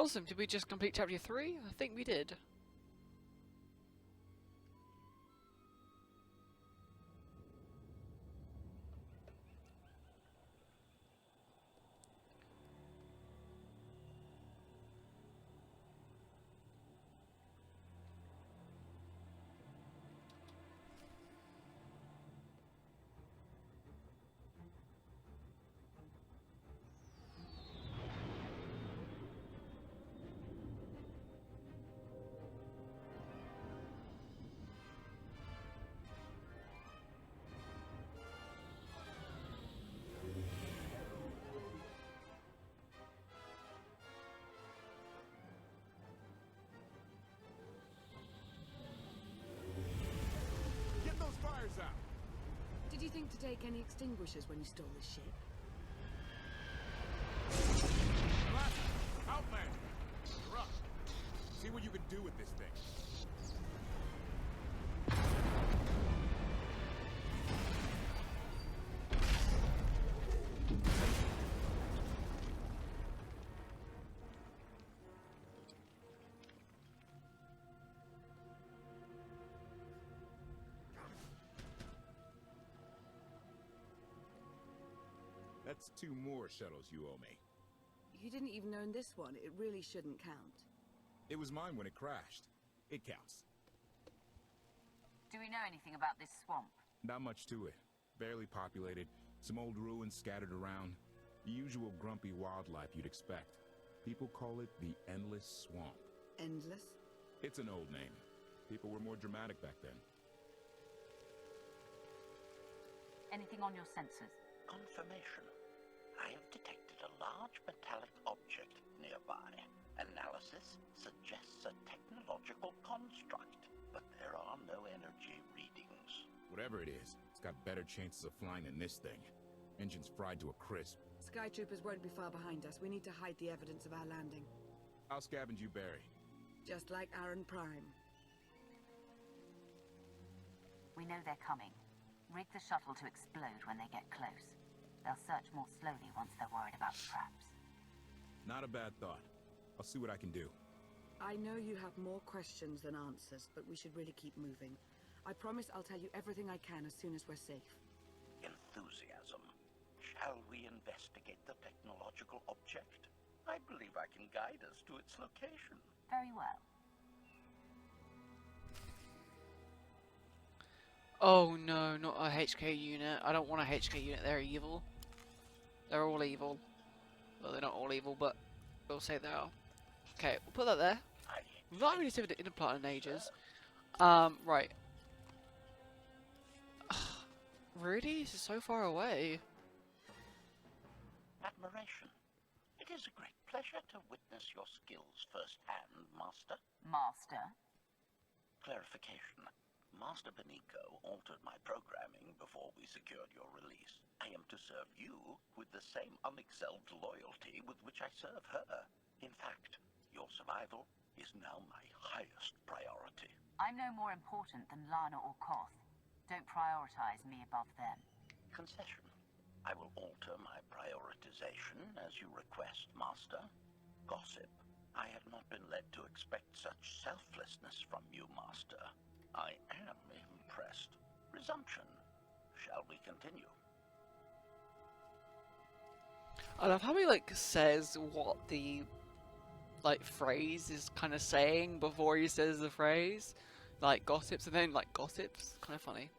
Awesome. Did we just complete chapter 3? I think we did. Get those fires out! Did you think to take any extinguishers when you stole this ship? Outland! You're up. See what you can do with this thing. That's 2 more shuttles you owe me. You didn't even own this one. It really shouldn't count. It was mine when it crashed. It counts. Do we know anything about this swamp? Not much to it. Barely populated, some old ruins scattered around. The usual grumpy wildlife you'd expect. People call it the Endless Swamp. Endless? It's an old name. People were more dramatic back then. Anything on your sensors? Confirmation. I have detected a large metallic object nearby. Analysis suggests a technological construct, but there are no energy readings. Whatever it is, it's got better chances of flying than this thing. Engine's fried to a crisp. Sky Troopers won't be far behind us. We need to hide the evidence of our landing. I'll scavenge you, Barry. Just like Aaron Prime. We know they're coming. Rig the shuttle to explode when they get close. They'll search more slowly once they're worried about traps. Not a bad thought. I'll see what I can do. I know you have more questions than answers, but we should really keep moving. I promise I'll tell you everything I can as soon as we're safe. Enthusiasm. Shall we investigate the technological object? I believe I can guide us to its location. Very well. Oh no, not a HK unit. I don't want a HK unit. They're evil. They're all evil. Well, they're not all evil, but we'll say they are. Okay, we'll put that there. We've not really seen an implant in ages. Right. Really? This is so far away. Admiration. It is a great pleasure to witness your skills firsthand, Master. Master? Clarification. Master Beniko altered my programming before we secured your release. I am to serve you with the same unexcelled loyalty with which I serve her. In fact, your survival is now my highest priority. I'm no more important than Lana or Koth. Don't prioritize me above them. Concession. I will alter my prioritization as you request, Master. Gossip. I had not been led to expect such selflessness from you, Master. I am impressed. Resumption. Shall we continue? I love how he says what the phrase is kind of saying before he says the phrase, gossips, and then gossips. Kind of funny.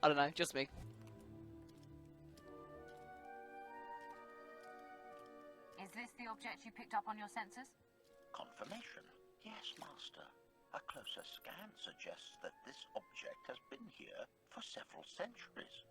I don't know, just me. Is this the object you picked up on your sensors? Confirmation. Yes, Master. A closer scan suggests that this object has been here for several centuries.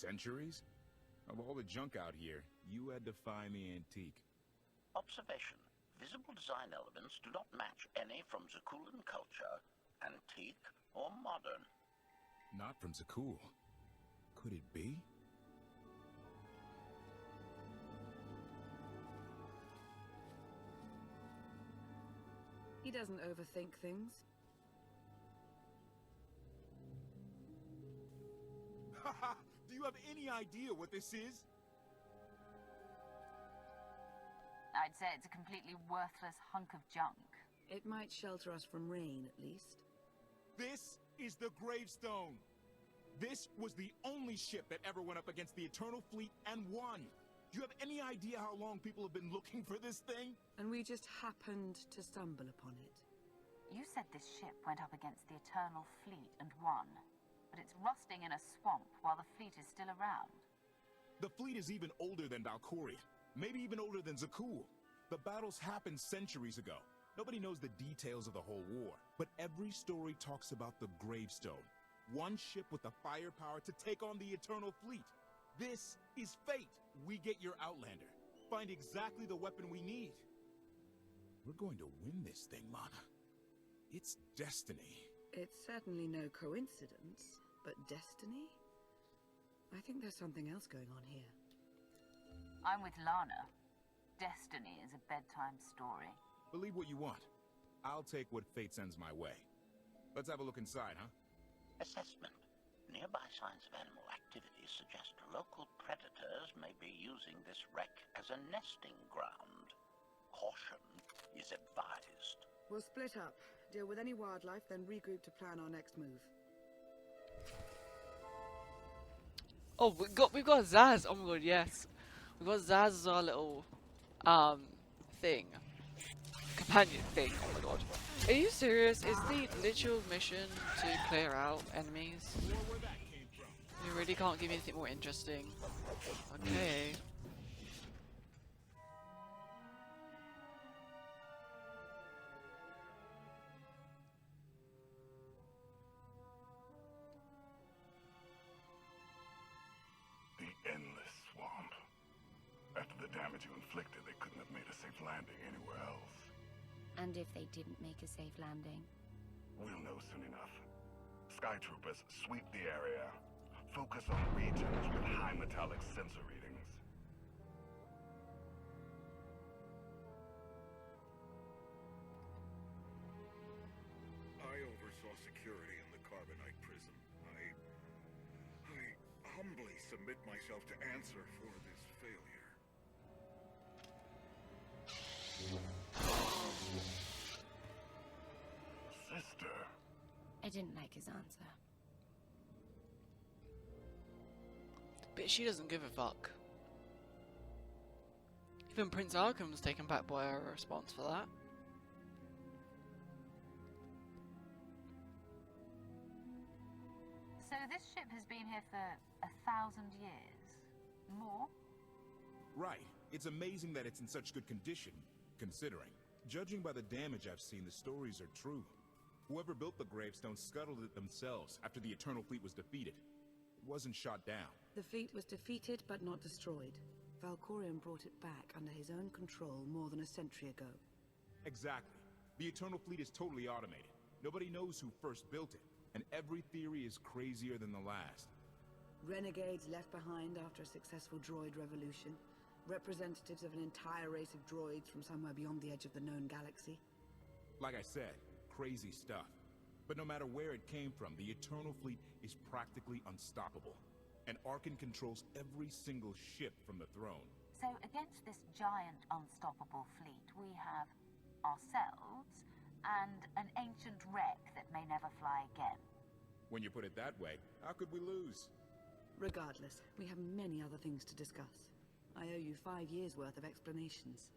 Centuries? Of all the junk out here, you had to find the antique. Observation. Visible design elements do not match any from Zakuulan culture, antique or modern. Not from Zakuul. Could it be? He doesn't overthink things. Haha! Do you have any idea what this is? I'd say it's a completely worthless hunk of junk. It might shelter us from rain, at least. This is the Gravestone. This was the only ship that ever went up against the Eternal Fleet and won. Do you have any idea how long people have been looking for this thing? And we just happened to stumble upon it. You said this ship went up against the Eternal Fleet and won. But it's rusting in a swamp while the fleet is still around. The fleet is even older than Valkyria. Maybe even older than Zakuul. The battles happened centuries ago. Nobody knows the details of the whole war. But every story talks about the Gravestone. One ship with the firepower to take on the Eternal Fleet. This is fate. We get your Outlander. Find exactly the weapon we need. We're going to win this thing, Lana. It's destiny. It's certainly no coincidence, but destiny? I think there's something else going on here. I'm with Lana. Destiny is a bedtime story. Believe what you want. I'll take what fate sends my way. Let's have a look inside, huh? Assessment. Nearby signs of animal activity suggest local predators may be using this wreck as a nesting ground. Caution is advised. We'll split up, deal with any wildlife, then regroup to plan our next move. Oh, we've got Zaz. Oh my god, yes. We've got Zaz as our little thing. Companion thing. Oh my god. Are you serious? Is the literal mission to clear out enemies? You really can't give me anything more interesting. Okay. The endless swamp. After the damage you inflicted, they couldn't have made a safe landing anywhere else. And if they didn't make a safe landing? We'll know soon enough. Sky Troopers, sweep the area. Focus on regions with high metallic sensor readings. I oversaw security in the Carbonite prison. I humbly submit myself to answer for this failure. Sister. I didn't like his answer. But she doesn't give a fuck. Even Prince Arkham's taken back by her response for that. So this ship has been here for 1,000 years? More? Right. It's amazing that it's in such good condition, considering. Judging by the damage I've seen, the stories are true. Whoever built the gravestone scuttled it themselves after the Eternal Fleet was defeated. It wasn't shot down. The fleet was defeated but not destroyed. Valkorion brought it back under his own control more than a century ago. Exactly. The Eternal Fleet is totally automated. Nobody knows who first built it, and every theory is crazier than the last. Renegades left behind after a successful droid revolution. Representatives of an entire race of droids from somewhere beyond the edge of the known galaxy. Like I said, crazy stuff. But no matter where it came from, the Eternal Fleet is practically unstoppable. And Arcann controls every single ship from the throne. So against this giant unstoppable fleet, we have ourselves and an ancient wreck that may never fly again. When you put it that way, how could we lose? Regardless, we have many other things to discuss. I owe you 5 years' worth of explanations.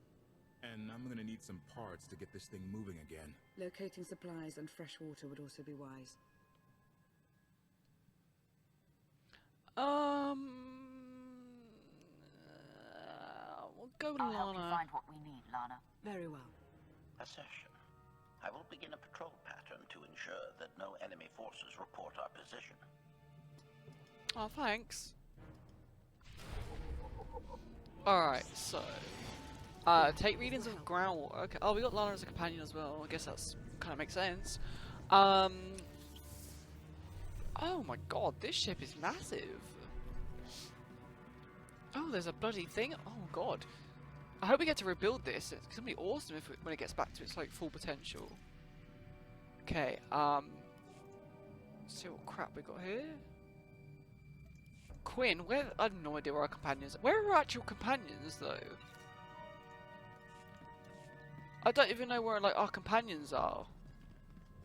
And I'm gonna need some parts to get this thing moving again. Locating supplies and fresh water would also be wise. We'll go with I'll help you Lana. find what we need, Lana. Very well. Assertion. I will begin a patrol pattern to ensure that no enemy forces report our position. Oh, thanks. Alright, so take readings of groundwater. Okay. Oh, we got Lana as a companion as well. I guess that's kind of makes sense. Oh my god, this ship is massive. Oh, there's a bloody thing. Oh god. I hope we get to rebuild this. It's gonna be awesome if when it gets back to its like full potential. Okay. Let's see what crap we got here. Quinn, where? I have no idea where our companions are. Where are our actual companions though? I don't even know where like our companions are.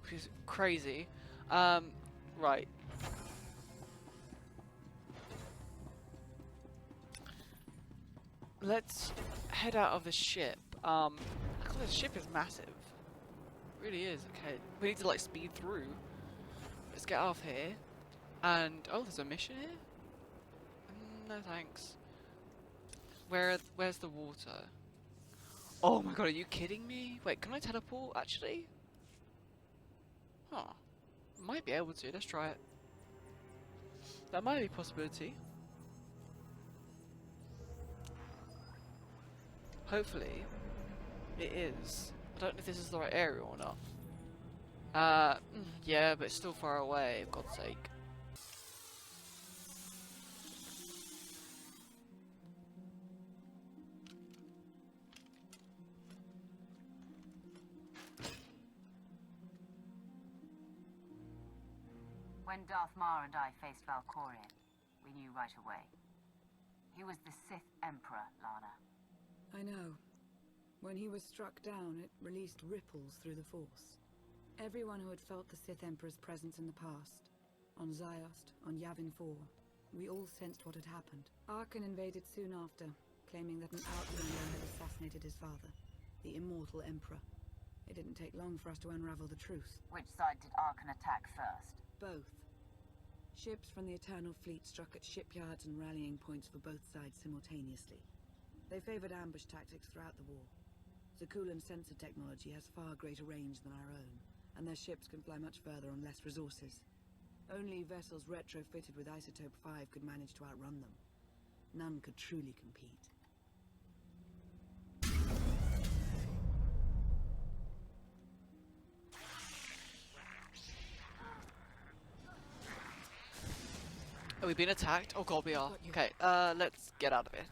Which is crazy. Right. Let's head out of the ship. God, this ship is massive. It really is. Okay, we need to like speed through. Let's get off here. And oh, there's a mission here. No thanks. Where's the water? Oh my god, are you kidding me? Wait, can I teleport actually? Huh. Might be able to. Let's try it. That might be a possibility. Hopefully, it is. I don't know if this is the right area or not. Yeah, but it's still far away, for God's sake. When Darth Maul and I faced Valkorion, we knew right away. He was the Sith Emperor, Lana. I know. When he was struck down, it released ripples through the Force. Everyone who had felt the Sith Emperor's presence in the past, on Ziost, on Yavin 4, we all sensed what had happened. Arkan invaded soon after, claiming that an outlander had assassinated his father, the Immortal Emperor. It didn't take long for us to unravel the truth. Which side did Arkan attack first? Both. Ships from the Eternal Fleet struck at shipyards and rallying points for both sides simultaneously. They favored ambush tactics throughout the war. Zakuulan sensor technology has far greater range than our own, and their ships can fly much further on less resources. Only vessels retrofitted with Isotope 5 could manage to outrun them. None could truly compete. Are we being attacked? Oh god, we are. Okay, let's get out of here.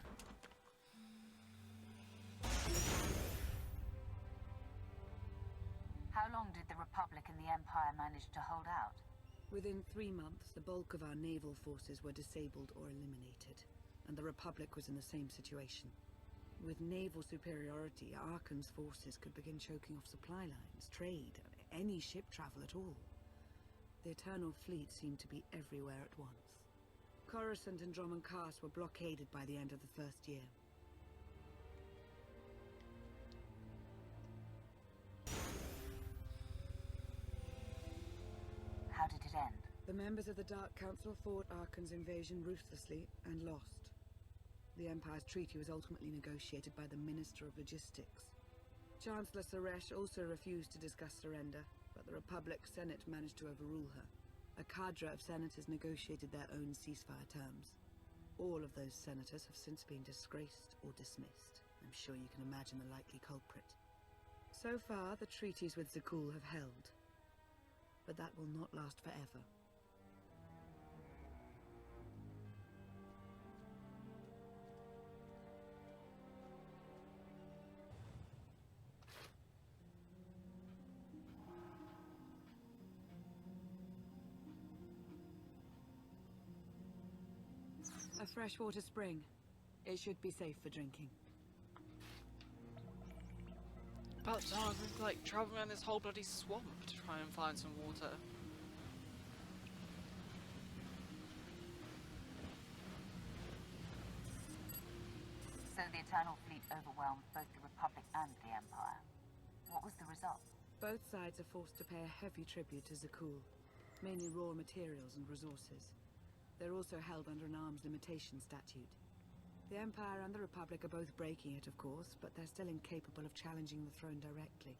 How long did the Republic and the Empire manage to hold out? Within 3 months, the bulk of our naval forces were disabled or eliminated, and the Republic was in the same situation. With naval superiority, Arkan's forces could begin choking off supply lines, trade, any ship travel at all. The Eternal Fleet seemed to be everywhere at once. Coruscant and Dromund Kaas were blockaded by the end of the first year. How did it end? The members of the Dark Council fought Arkan's invasion ruthlessly and lost. The Empire's treaty was ultimately negotiated by the Minister of Logistics. Chancellor Saresh also refused to discuss surrender, but the Republic Senate managed to overrule her. A cadre of senators negotiated their own ceasefire terms. All of those senators have since been disgraced or dismissed. I'm sure you can imagine the likely culprit. So far, the treaties with Zakuul have held. But that will not last forever. A freshwater spring. It should be safe for drinking. About time, we're like traveling around this whole bloody swamp to try and find some water. So the Eternal Fleet overwhelmed both the Republic and the Empire. What was the result? Both sides are forced to pay a heavy tribute to Zakuul, mainly raw materials and resources. They're also held under an arms limitation statute. The Empire and the Republic are both breaking it, of course, but they're still incapable of challenging the throne directly.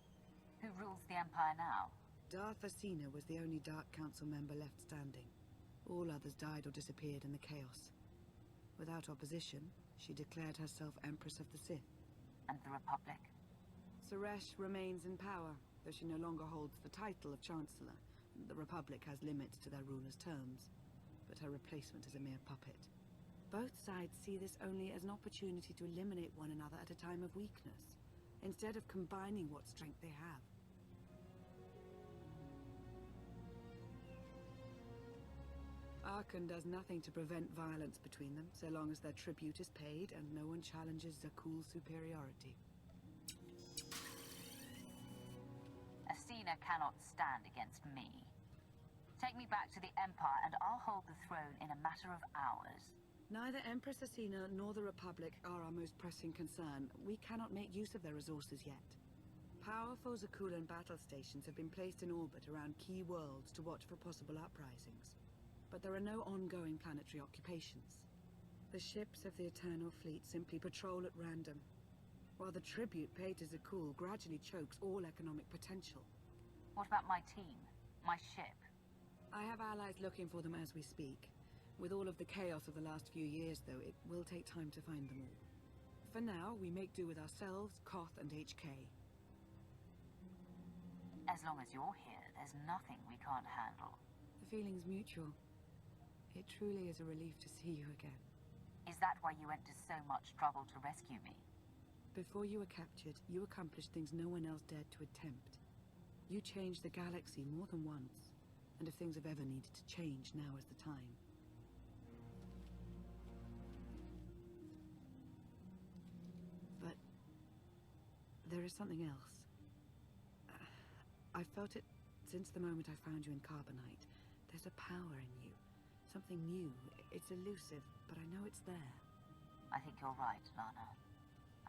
Who rules the Empire now? Darth Asina was the only Dark Council member left standing. All others died or disappeared in the chaos. Without opposition, She declared herself Empress of the Sith. And the Republic? Suresh remains in power, though she no longer holds the title of Chancellor. The Republic has limits to their ruler's terms, but her replacement is a mere puppet. Both sides see this only as an opportunity to eliminate one another at a time of weakness, instead of combining what strength they have. Arkan does nothing to prevent violence between them, so long as their tribute is paid and no one challenges Zakuul's superiority. Asina cannot stand against me. Take me back to the Empire and I'll hold the throne in a matter of hours. Neither Empress Asina nor the Republic are our most pressing concern. We cannot make use of their resources yet. Powerful Zakuulan battle stations have been placed in orbit around key worlds to watch for possible uprisings. But there are no ongoing planetary occupations. The ships of the Eternal Fleet simply patrol at random, while the tribute paid to Zakuul gradually chokes all economic potential. What about my team? My ship? I have allies looking for them as we speak. With all of the chaos of the last few years, though, it will take time to find them all. For now, we make do with ourselves, Koth, and HK. As long as you're here, there's nothing we can't handle. The feeling's mutual. It truly is a relief to see you again. Is that why you went to so much trouble to rescue me? Before you were captured, you accomplished things no one else dared to attempt. You changed the galaxy more than once, and if things have ever needed to change, now is the time. But there is something else. I felt it since the moment I found you in Carbonite. There's a power in you. Something new. It's elusive, but I know it's there. I think you're right, Lana.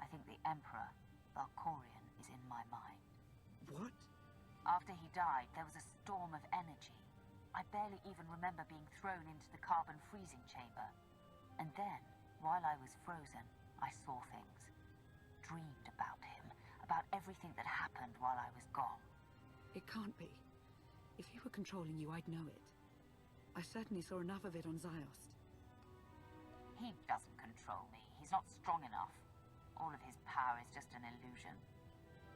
I think the Emperor, Valkorion, is in my mind. What? After he died, there was a storm of energy. I barely even remember being thrown into the carbon freezing chamber. And then, while I was frozen, I saw things. Dreamed about him, about everything that happened while I was gone. It can't be. If he were controlling you, I'd know it. I certainly saw enough of it on Ziost. He doesn't control me. He's not strong enough. All of his power is just an illusion.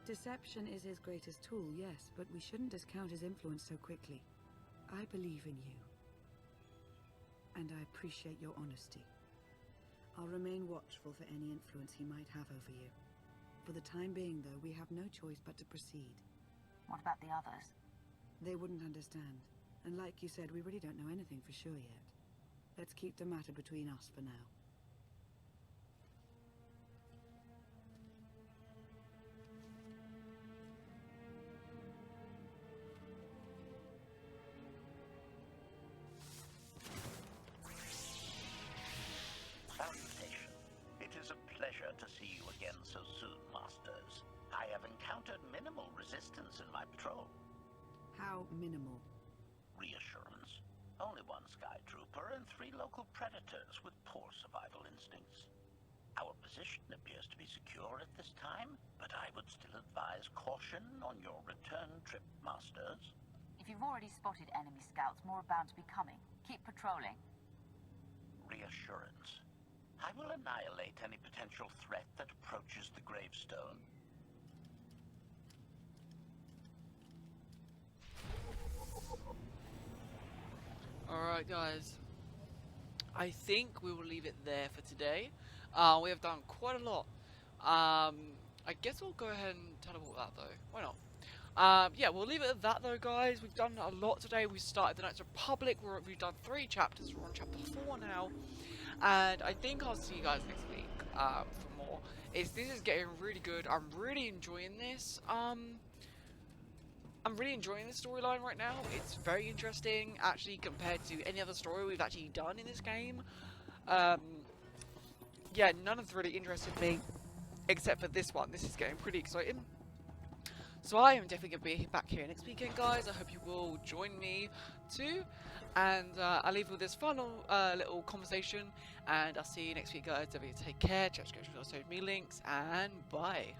Deception is his greatest tool, yes, but we shouldn't discount his influence so quickly. I believe in you. And I appreciate your honesty. I'll remain watchful for any influence he might have over you. For the time being, though, we have no choice but to proceed. What about the others? They wouldn't understand. And like you said, we really don't know anything for sure yet. Let's keep the matter between us for now. Salutation. It is a pleasure to see you again so soon, Masters. I have encountered minimal resistance in my patrol. How minimal? Reassurance. Only one Sky Trooper and 3 local predators with poor survival instincts. Our position appears to be secure at this time, but I would still advise caution on your return trip, Masters. If you've already spotted enemy scouts, more are bound to be coming. Keep patrolling. Reassurance. I will annihilate any potential threat that approaches the gravestone. Alright guys, I think we will leave it there for today. We have done quite a lot. I guess we'll go ahead and teleport that though, why not? Yeah, we'll leave it at that though guys. We've done a lot today. We started the Knights Republic, we've done 3 chapters, we're on chapter 4 now. And I think I'll see you guys next week for more. This is getting really good, I'm really enjoying this. I'm really enjoying this storyline right now. It's very interesting, actually, compared to any other story we've actually done in this game. Yeah, none of them really interested me, except for this one. This is getting pretty exciting. So I am definitely going to be back here next weekend, guys. I hope you will join me too. And I'll leave with this final little conversation. And I'll see you next week, guys. Don't forget to take care. Check out social media links. And bye.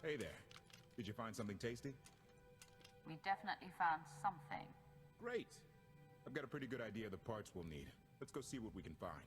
Hey there. Did you find something tasty? We definitely found something. Great. I've got a pretty good idea of the parts we'll need. Let's go see what we can find.